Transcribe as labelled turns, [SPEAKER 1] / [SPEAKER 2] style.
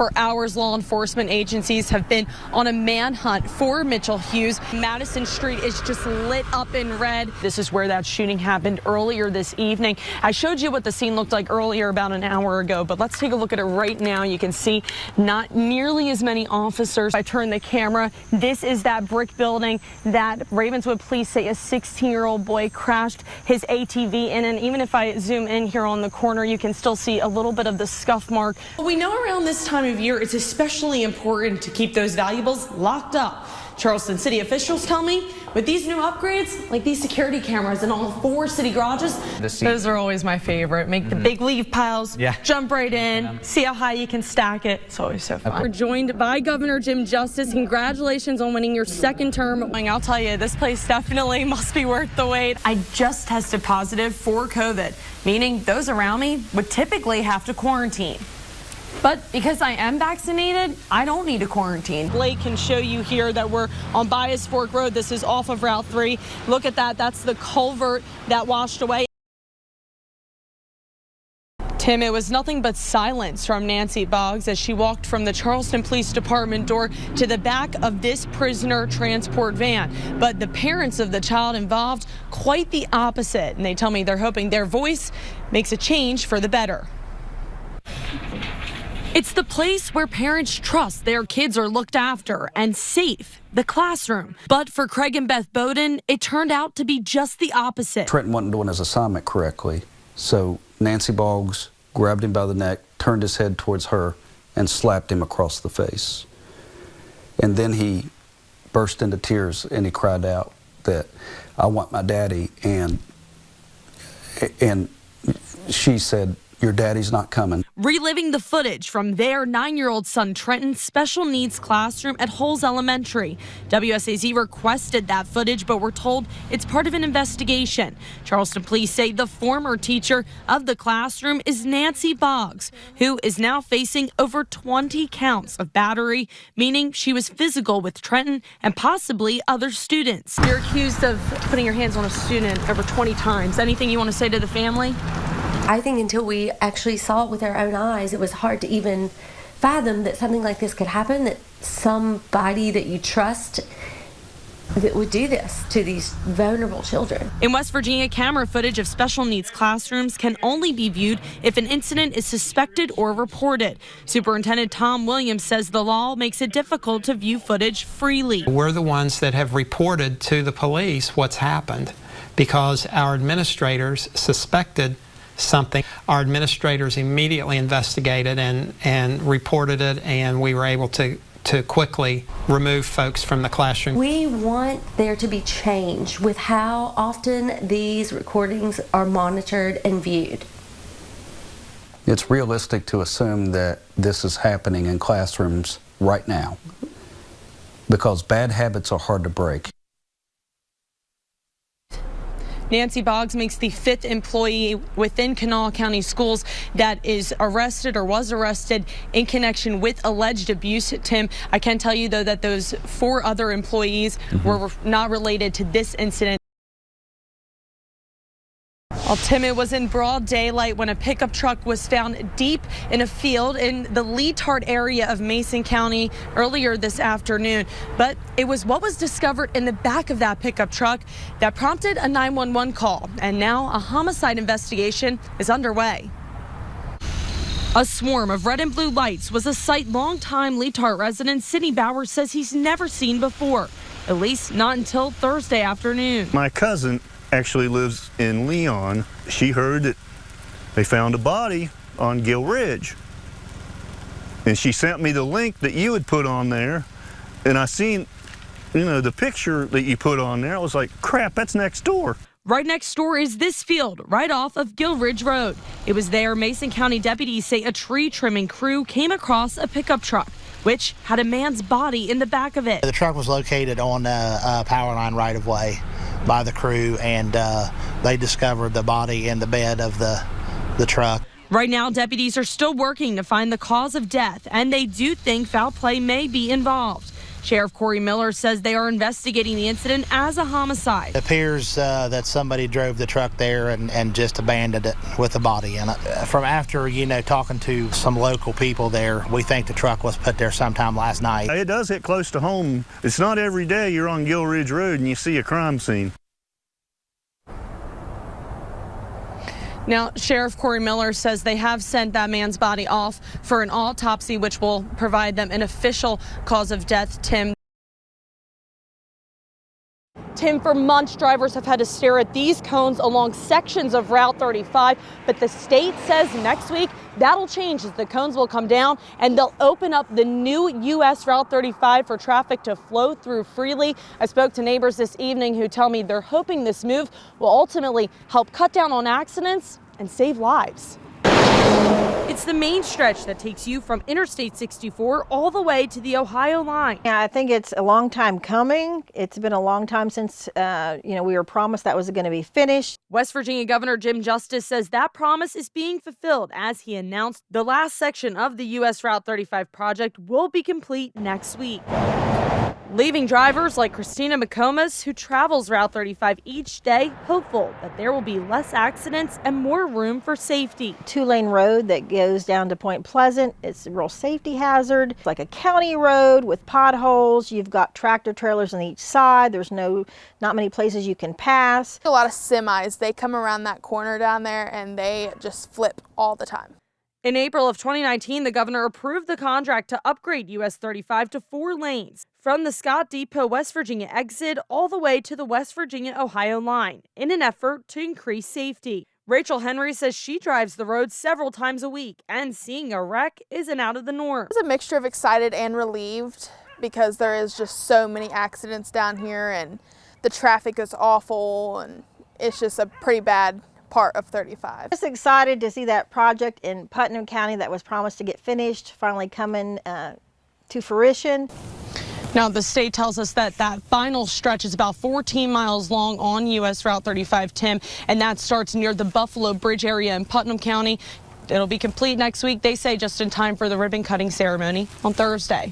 [SPEAKER 1] For hours, law enforcement agencies have been on a manhunt for Mitchell Hughes. Madison Street is just lit up in red. This is where that shooting happened earlier this evening. I showed you what the scene looked like earlier about an hour ago, but let's take a look at it right now. You can see not nearly as many officers. I turn the camera. This is that brick building that Ravenswood police say a 16-year-old boy crashed his ATV in, and even if I zoom in here on the corner, you can still see a little bit of the scuff mark. We know around this time of year it's especially important to keep those valuables locked up. Charleston city officials tell me with these new upgrades, like these security cameras in all 4 city garages, those are always my favorite. Make the big leave piles, jump right in, see how high you can stack it. It's always so fun. We're joined by Governor Jim Justice. Congratulations on winning your 2nd term. I'll tell you, this place definitely must be worth the wait. I just tested positive for COVID, meaning those around me would typically have to quarantine. But because I am vaccinated, I don't need a quarantine. Blake can show you here that we're on Bias Fork Road. This is off of Route 3. Look at that. That's the culvert that washed away. Tim, it was nothing but silence from Nancy Boggs as she walked from the Charleston Police Department door to the back of this prisoner transport van. But the parents of the child involved, quite the opposite. And they tell me they're hoping their voice makes a change for the better. It's the place where parents trust their kids are looked after and safe, the classroom. But for Craig and Beth Bowden, it turned out to be just the opposite.
[SPEAKER 2] Trenton wasn't doing his assignment correctly, so Nancy Boggs grabbed him by the neck, turned his head towards her, and slapped him across the face. And then he burst into tears and he cried out that, "I want my daddy," and she said, "Your daddy's not coming."
[SPEAKER 1] Reliving the footage from their 9-year-old son Trenton's special needs classroom at Holes Elementary. WSAZ requested that footage, but we're told it's part of an investigation. Charleston police say the former teacher of the classroom is Nancy Boggs, who is now facing over 20 counts of battery, meaning she was physical with Trenton and possibly other students. You're accused of putting your hands on a student over 20 times. Anything you want to say to the family?
[SPEAKER 3] I think until we actually saw it with our own eyes, it was hard to even fathom that something like this could happen, that somebody that you trust that would do this to these vulnerable children.
[SPEAKER 1] In West Virginia, camera footage of special needs classrooms can only be viewed if an incident is suspected or reported. Superintendent Tom Williams says the law makes it difficult to view footage freely.
[SPEAKER 4] We're the ones that have reported to the police what's happened because our administrators suspected something. Our administrators immediately investigated and reported it, and we were able to quickly remove folks from the classroom.
[SPEAKER 3] We want there to be change with how often these recordings are monitored and viewed.
[SPEAKER 2] It's realistic to assume that this is happening in classrooms right now because bad habits are hard to break.
[SPEAKER 1] Nancy Boggs makes the 5th employee within Kanawha County Schools that is arrested or was arrested in connection with alleged abuse. Tim, I can tell you, though, that those 4 other employees were not related to this incident. Well, Tim, it was in broad daylight when a pickup truck was found deep in a field in the Leetart area of Mason County earlier this afternoon. But it was what was discovered in the back of that pickup truck that prompted a 911 call. And now a homicide investigation is underway. A swarm of red and blue lights was a sight longtime Leetart resident Sidney Bauer says he's never seen before, at least not until Thursday afternoon.
[SPEAKER 5] My cousin actually lives in Leon. She heard that they found a body on Gill Ridge. And she sent me the link that you had put on there. And I seen, the picture that you put on there. I was like, crap, that's next door.
[SPEAKER 1] Right next door is this field, right off of Gill Ridge Road. It was there Mason County deputies say a tree trimming crew came across a pickup truck, which had a man's body in the back of it.
[SPEAKER 6] The truck was located on a power line right of way by the crew, and they discovered the body in the bed of the truck.
[SPEAKER 1] Right now, deputies are still working to find the cause of death, and they do think foul play may be involved. Sheriff Corey Miller says they are investigating the incident as a homicide.
[SPEAKER 6] It appears that somebody drove the truck there and just abandoned it with the body in it. From after, talking to some local people there, we think the truck was put there sometime last night.
[SPEAKER 5] It does hit close to home. It's not every day you're on Gill Ridge Road and you see a crime scene.
[SPEAKER 1] Now, Sheriff Corey Miller says they have sent that man's body off for an autopsy, which will provide them an official cause of death. Tim, for months, drivers have had to stare at these cones along sections of Route 35, but the state says next week that'll change as the cones will come down and they'll open up the new U.S. Route 35 for traffic to flow through freely. I spoke to neighbors this evening who tell me they're hoping this move will ultimately help cut down on accidents and save lives. It's the main stretch that takes you from Interstate 64 all the way to the Ohio line.
[SPEAKER 7] Yeah, I think it's a long time coming. It's been a long time since, we were promised that was going to be finished.
[SPEAKER 1] West Virginia Governor Jim Justice says that promise is being fulfilled as he announced the last section of the U.S. Route 35 project will be complete next week, leaving drivers like Christina McComas, who travels Route 35 each day, hopeful that there will be less accidents and more room for safety.
[SPEAKER 7] 2-lane road that goes down to Point Pleasant. It's a real safety hazard. It's like a county road with potholes. You've got tractor trailers on each side. There's not many places you can pass.
[SPEAKER 8] A lot of semis, they come around that corner down there and they just flip all the time.
[SPEAKER 1] In April of 2019, the governor approved the contract to upgrade US 35 to 4 lanes from the Scott Depot, West Virginia exit all the way to the West Virginia-Ohio line in an effort to increase safety. Rachel Henry says she drives the road several times a week and seeing a wreck isn't out of the norm.
[SPEAKER 8] It's a mixture of excited and relieved because there is just so many accidents down here and the traffic is awful and it's just a pretty bad part of 35.
[SPEAKER 7] Just excited to see that project in Putnam County that was promised to get finished finally coming to fruition.
[SPEAKER 1] Now, the state tells us that final stretch is about 14 miles long on U.S. Route 35, Tim, and that starts near the Buffalo Bridge area in Putnam County. It'll be complete next week, they say, just in time for the ribbon cutting ceremony on Thursday.